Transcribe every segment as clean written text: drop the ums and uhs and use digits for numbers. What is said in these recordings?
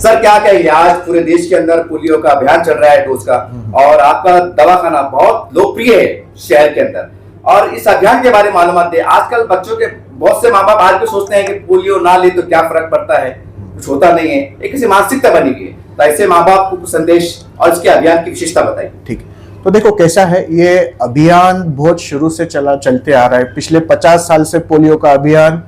Sir क्या कहेंगे, आज पूरे देश के अंदर पोलियो का अभियान चल रहा है, डोज का, और आपका दवाखाना बहुत लोकप्रिय है शहर के अंदर, और इस अभियान के बारे में मालूमात दें। आजकल बच्चों के बहुत से माँ बाप आज भी सोचते हैं कि पोलियो ना ले तो क्या फर्क पड़ता है, कुछ होता नहीं है, एक किसी मानसिकता बनी हुई है। तो ऐसे माँ बाप को कुछ संदेश और इसके अभियान की विशेषता बताइए। ठीक है, तो देखो कैसा है, ये अभियान बहुत शुरू से चलते आ रहा है। पिछले 50 साल से पोलियो का अभियान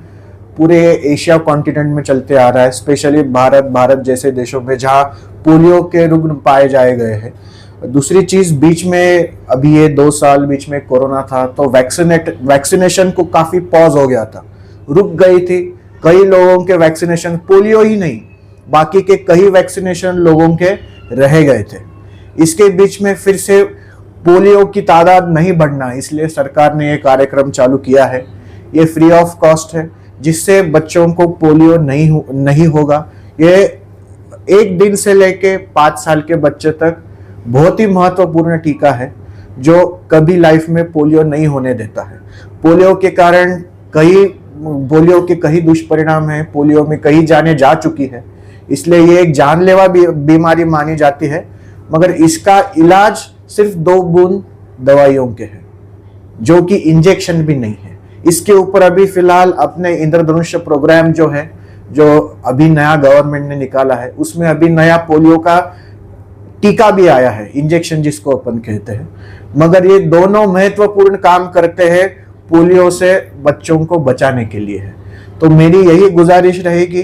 पूरे एशिया कॉन्टिनेंट में चलते आ रहा है, स्पेशली भारत जैसे देशों में जहाँ पोलियो के रुग्ण पाए जाए गए हैं। दूसरी चीज, बीच में अभी ये 2 साल बीच में कोरोना था, तो वैक्सीनेशन को काफी पॉज हो गया था, रुक गई थी। कई लोगों के वैक्सीनेशन, पोलियो ही नहीं बाकी के कई वैक्सीनेशन लोगों के रह गए थे। इसके बीच में फिर से पोलियो की तादाद नहीं बढ़ना, इसलिए सरकार ने ये कार्यक्रम चालू किया है। ये फ्री ऑफ कॉस्ट है, जिससे बच्चों को पोलियो नहीं होगा। ये 1 दिन से लेके 5 साल के बच्चे तक बहुत ही महत्वपूर्ण टीका है, जो कभी लाइफ में पोलियो नहीं होने देता है। पोलियो के कई दुष्परिणाम हैं, पोलियो में कई जानें जा चुकी है, इसलिए ये एक जानलेवा बीमारी मानी जाती है। मगर इसका इलाज सिर्फ 2 बूंद दवाइयों के हैं, जो कि इंजेक्शन भी नहीं है। इसके ऊपर अभी फिलहाल अपने इंद्रधनुष प्रोग्राम जो है, जो अभी नया गवर्नमेंट ने निकाला है, उसमें अभी नया पोलियो का टीका भी आया है, इंजेक्शन जिसको अपन कहते हैं। मगर ये दोनों महत्वपूर्ण काम करते हैं पोलियो से बच्चों को बचाने के लिए है। तो मेरी यही गुजारिश रहेगी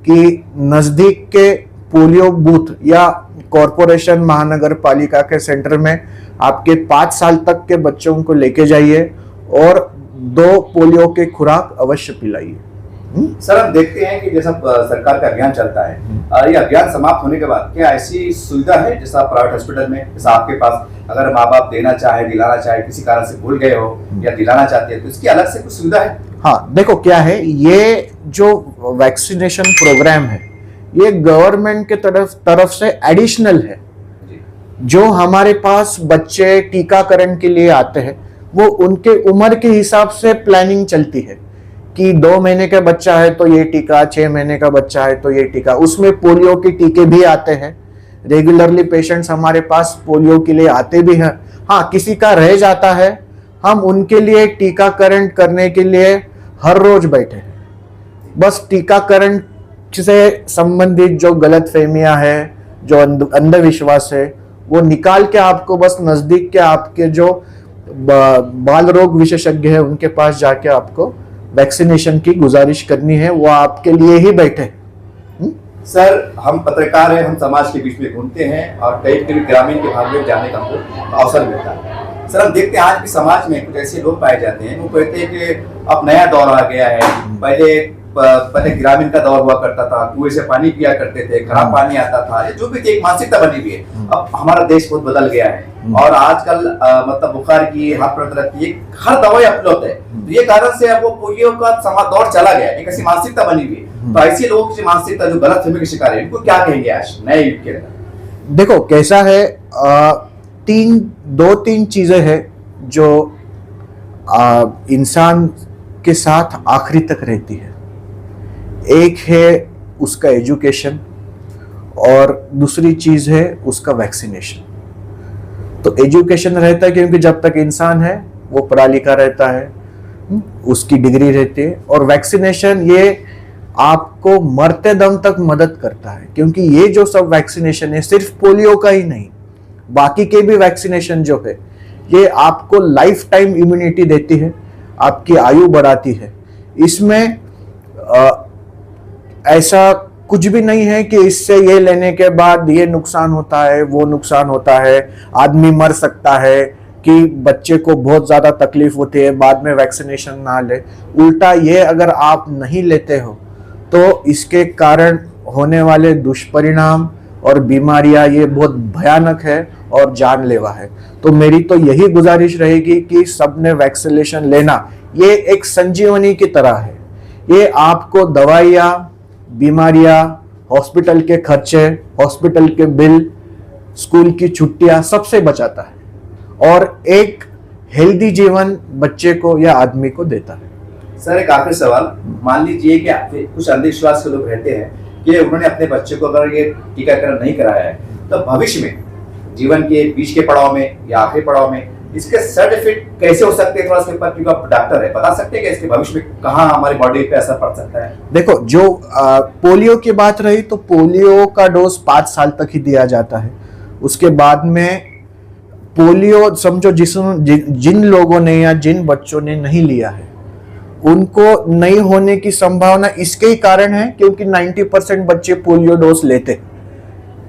कि नजदीक के पोलियो बूथ या कॉरपोरेशन महानगर पालिका के सेंटर में आपके 5 साल तक के बच्चों को लेके जाइए और 2 पोलियो के खुराक अवश्य पिलाइए। सर, हम देखते हैं कि जैसा सरकार का अभियान चलता है, ये अभियान समाप्त होने के बाद क्या ऐसी सुविधा है जैसा प्राइवेट हॉस्पिटल में, जैसा आपके पास अगर माँ बाप देना चाहे, दिलाना चाहे, किसी कारण से भूल गए हो या दिलाना चाहते हैं, तो इसकी अलग से कुछ सुविधा है? हाँ, देखो क्या है, ये जो वैक्सीनेशन प्रोग्राम है, ये गवर्नमेंट के तरफ से एडिशनल है। जो हमारे पास बच्चे टीकाकरण के लिए आते हैं, वो उनके उम्र के हिसाब से प्लानिंग चलती है कि 2 महीने का बच्चा है तो ये टीका, 6 महीने का बच्चा है तो ये टीका। उसमें पोलियो के टीके भी आते हैं। रेगुलरली पेशेंट्स हमारे पास पोलियो के लिए आते भी हैं। हाँ, किसी का रह जाता है, हम उनके लिए टीकाकरण करने के लिए हर रोज बैठे हैं। बस टीकाकरण से संबंधित जो गलतफहमियां है, जो अंधविश्वास है, वो निकाल के आपको बस नजदीक के आपके जो बाल रोग विशेषज्ञ है उनके पास जाके आपको वैक्सीनेशन की गुजारिश करनी है। वो आपके लिए ही बैठे। सर, हम पत्रकार हैं, हम समाज के बीच में घूमते हैं और कई कभी ग्रामीण के भाग में जाने का हमको अवसर मिलता है। सर, हम देखते हैं आज भी समाज में कुछ ऐसे लोग पाए जाते हैं, वो कहते हैं कि अब नया दौर आ गया है। पहले ग्रामीण का दौर हुआ करता था, कुएं से पानी पिया करते थे, खराब पानी आता था, ये जो भी एक मानसिकता बनी हुई है। अब हमारा देश बहुत बदल गया है और आजकल मतलब बुखार की, हाथ पैर दर्द की हर दवाई उपलब्ध है। तो ये कारण से अब वो पोलियो का दौर चला गया, एक ऐसी मानसिकता बनी हुई है। तो ऐसे लोगों की मानसिकता जो गलतफहमी के शिकार है, इनको क्या कहेंगे आज नए युग के अंदर? देखो कैसा है, 2-3 चीजें हैं जो इंसान के साथ आखिरी तक रहती है। एक है उसका एजुकेशन और दूसरी चीज है उसका वैक्सीनेशन। तो एजुकेशन रहता है क्योंकि जब तक इंसान है वो पढ़ा लिखा रहता है, उसकी डिग्री रहती है। और वैक्सीनेशन ये आपको मरते दम तक मदद करता है, क्योंकि ये जो सब वैक्सीनेशन है सिर्फ पोलियो का ही नहीं, बाकी के भी वैक्सीनेशन जो है ये आपको लाइफ टाइम इम्यूनिटी देती है, आपकी आयु बढ़ाती है। इसमें ऐसा कुछ भी नहीं है कि इससे ये लेने के बाद ये नुकसान होता है, वो नुकसान होता है, आदमी मर सकता है, कि बच्चे को बहुत ज़्यादा तकलीफ होती है बाद में वैक्सीनेशन ना ले। उल्टा ये अगर आप नहीं लेते हो तो इसके कारण होने वाले दुष्परिणाम और बीमारियां ये बहुत भयानक है और जानलेवा है। तो मेरी तो यही गुजारिश रहेगी कि सबने वैक्सीनेशन लेना। ये एक संजीवनी की तरह है। ये आपको दवाइयाँ, बीमारियां, हॉस्पिटल के खर्चे, हॉस्पिटल के बिल, स्कूल की छुट्टियां सबसे बचाता है और एक हेल्दी जीवन बच्चे को या आदमी को देता है। सर, एक आखिरी सवाल, मान लीजिए कि कुछ अंधविश्वास के लोग रहते हैं ये उन्होंने अपने बच्चे को अगर ये टीकाकरण नहीं कराया है तो भविष्य में जीवन के बीच के पड़ाव में या आखिरी पड़ाव में इसके साइड इफेक्ट कैसे हो सकते हैं, थोड़ा सा ऊपर, क्योंकि आप डॉक्टर है, बता सकते हैं कि इसके भविष्य में कहाँ हमारी बॉडी पे असर पड़ सकता है? देखो, जो पोलियो की बात रही तो पोलियो का डोज 5 साल तक ही दिया जाता है। उसके बाद में पोलियो समझो जिन लोगों ने या जिन बच्चों ने नहीं लिया है उनको नहीं होने की संभावना इसके ही कारण है क्योंकि 90% बच्चे पोलियो डोज लेते हैं,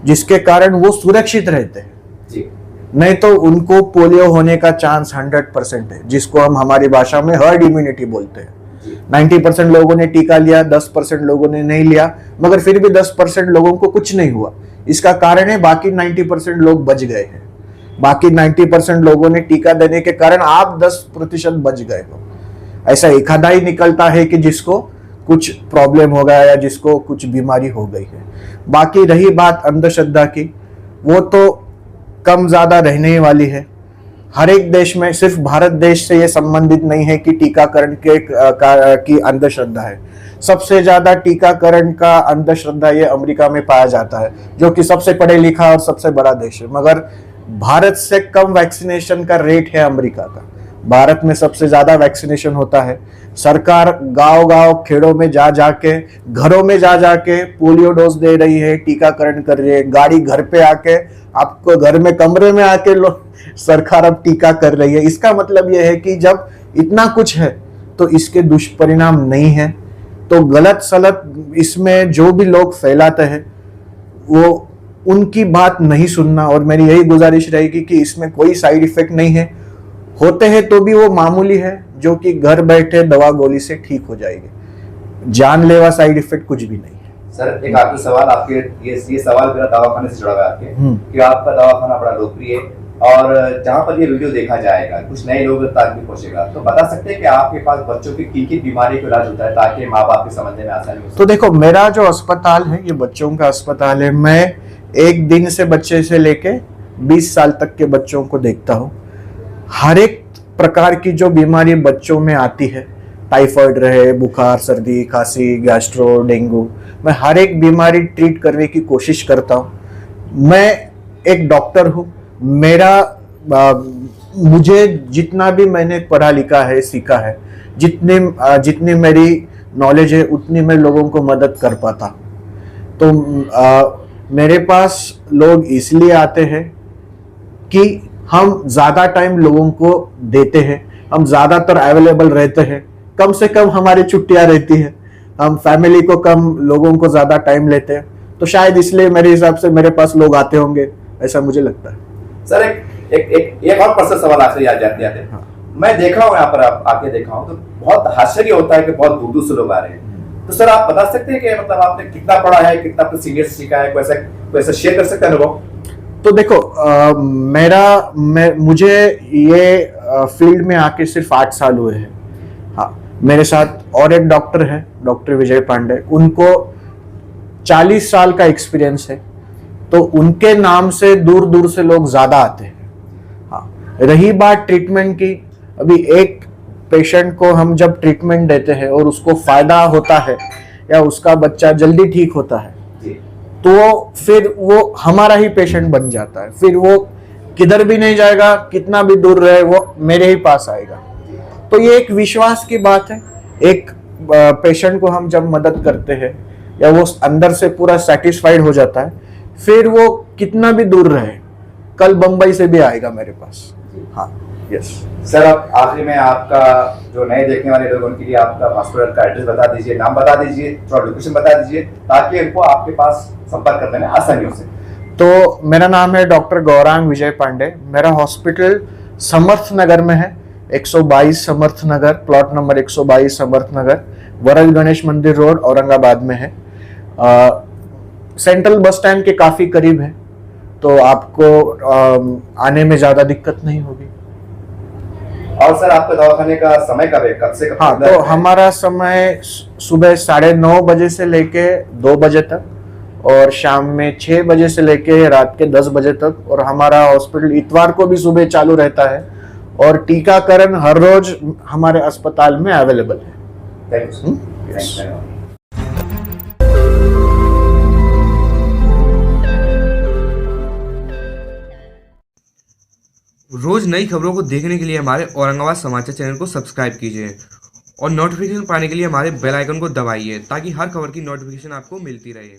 जिसके कारण वो सुरक्षित रहते हैं जी। नहीं तो उनको पोलियो होने का चांस 100% है, जिसको हम हमारी भाषा में हर्ड इम्यूनिटी बोलते हैं। 90% लोगों ने टीका लिया, 10% लोगों ने नहीं लिया, मगर फिर भी 10% लोगों को कुछ नहीं हुआ। इसका कारण है बाकी 90% लोग बच गए हैं। बाकी 90% लोगों ने टीका देने के कारण आप 10% बच गए हो। ऐसा एक आधा ही निकलता है कि जिसको कुछ प्रॉब्लम हो गया या जिसको कुछ बीमारी हो गई है। बाकी रही बात अंधश्रद्धा की, वो तो कम ज्यादा रहने ही वाली है। हर एक देश में, सिर्फ भारत देश से ये संबंधित नहीं है कि टीकाकरण की अंधश्रद्धा है। सबसे ज्यादा टीकाकरण का अंधश्रद्धा ये अमेरिका में पाया जाता है, जो कि सबसे पढ़े लिखा और सबसे बड़ा देश है, मगर भारत से कम वैक्सीनेशन का रेट है अमेरिका का। भारत में सबसे ज्यादा वैक्सीनेशन होता है। सरकार गांव-गांव, खेड़ों में जा जाके, घरों में जा जाके पोलियो डोज दे रही है, टीकाकरण कर रही है। गाड़ी घर पे आके, आपको घर में कमरे में आके सरकार अब टीका कर रही है। इसका मतलब यह है कि जब इतना कुछ है तो इसके दुष्परिणाम नहीं है। तो गलत सलत इसमें जो भी लोग फैलाते हैं वो उनकी बात नहीं सुनना, और मेरी यही गुजारिश रहेगी कि इसमें कोई साइड इफेक्ट नहीं है। होते हैं तो भी वो मामूली है, जो कि घर बैठे दवा गोली से ठीक हो जाएगी। जानलेवा साइड इफेक्ट कुछ भी नहीं है। सर, एक आखिरी सवाल, आपके ये सवाल मेरा दवाखाने से जुड़ा हुआ है आपके, कि आपका दवाखाना बड़ा लोकप्रिय है और जहाँ पर ये वीडियो देखा जाएगा कुछ नए लोगों तक भी पहुंचेगा, तो बता सकते हैं कि आपके पास बच्चों की किन-किन बीमारी का इलाज होता है ताकि माँ बाप के समझने में आसानी हो? तो देखो, मेरा जो अस्पताल है ये बच्चों का अस्पताल है। मैं एक दिन से बच्चे से लेके 20 साल तक के बच्चों को देखता हूँ। हर एक प्रकार की जो बीमारी बच्चों में आती है, टाइफाइड रहे, बुखार, सर्दी, खांसी, गैस्ट्रो, डेंगू, मैं हर एक बीमारी ट्रीट करने की कोशिश करता हूँ। मैं एक डॉक्टर हूँ। मुझे जितना भी मैंने पढ़ा लिखा है, सीखा है, जितनी मेरी नॉलेज है उतनी मैं लोगों को मदद कर पाता। तो मेरे पास लोग इसलिए आते हैं कि हम ज़्यादा टाइम लोगों को देते हैं, हम ज़्यादातर अवेलेबल रहते हैं, कम से कम हमारी छुट्टियां रहती है, हम फैमिली को कम, लोगों को ज़्यादा टाइम लेते हैं। तो शायद इसलिए मेरे हिसाब से मेरे पास लोग आते होंगे, ऐसा मुझे लगता है। सर, एक और पर्सनल सवाल आखिरी याद जाते आते। हाँ। मैं देखा हूँ यहाँ पर, आप आके देखा हूँ तो बहुत आश्चर्य होता है कि बहुत दूर दूर से लोग आ रहे हैं। तो सर, आप बता सकते हैं कि मतलब आपने कितना पढ़ा है, कितना अपने सीनियर से सीखा है, वैसा शेयर कर सकते हैं अनुभव? तो देखो, मुझे ये फील्ड में आके सिर्फ 8 साल हुए हैं। हाँ, मेरे साथ और एक डॉक्टर है, डॉक्टर विजय पांडे, उनको 40 साल का एक्सपीरियंस है। तो उनके नाम से दूर दूर से लोग ज्यादा आते हैं। हाँ, रही बात ट्रीटमेंट की, अभी एक पेशेंट को हम जब ट्रीटमेंट देते हैं और उसको फायदा होता है या उसका बच्चा जल्दी ठीक होता है, तो फिर वो हमारा ही पेशेंट बन जाता है। फिर वो किधर भी नहीं जाएगा, कितना भी दूर रहे, वो मेरे ही पास आएगा। तो ये एक विश्वास की बात है। एक पेशेंट को हम जब मदद करते हैं या वो अंदर से पूरा सेटिस्फाइड हो जाता है, फिर वो कितना भी दूर रहे, कल बंबई से भी आएगा मेरे पास। हाँ, यस सर। अब आखिरी में आपका, जो नए देखने वाले लोग उनके लिए आपका हॉस्पिटल का एड्रेस बता दीजिए, नाम बता दीजिए, थोड़ा लोकेशन बता दीजिए, ताकि उनको आपके पास संपर्क करने में आसानी हो सके। तो मेरा नाम है डॉक्टर गौरांग विजय पांडे। मेरा हॉस्पिटल समर्थ नगर में है, 122 समर्थ नगर, प्लॉट नंबर 122 समर्थ नगर, वरल गणेश मंदिर रोड, औरंगाबाद में है। सेंट्रल बस स्टैंड के काफी करीब है, तो आपको आने में ज्यादा दिक्कत नहीं होगी। और सर, आपके दवाखाने का समय कब से कब? हाँ, तो हमारा समय सुबह 9:30 बजे से लेके 2 बजे तक, और शाम में 6 बजे से लेके रात के 10 बजे तक। और हमारा हॉस्पिटल इतवार को भी सुबह चालू रहता है, और टीकाकरण हर रोज हमारे अस्पताल में अवेलेबल है। Thank you. रोज नई खबरों को देखने के लिए हमारे औरंगाबाद समाचार चैनल को सब्सक्राइब कीजिए और नोटिफिकेशन पाने के लिए हमारे बेल आइकन को दबाइए ताकि हर खबर की नोटिफिकेशन आपको मिलती रहे।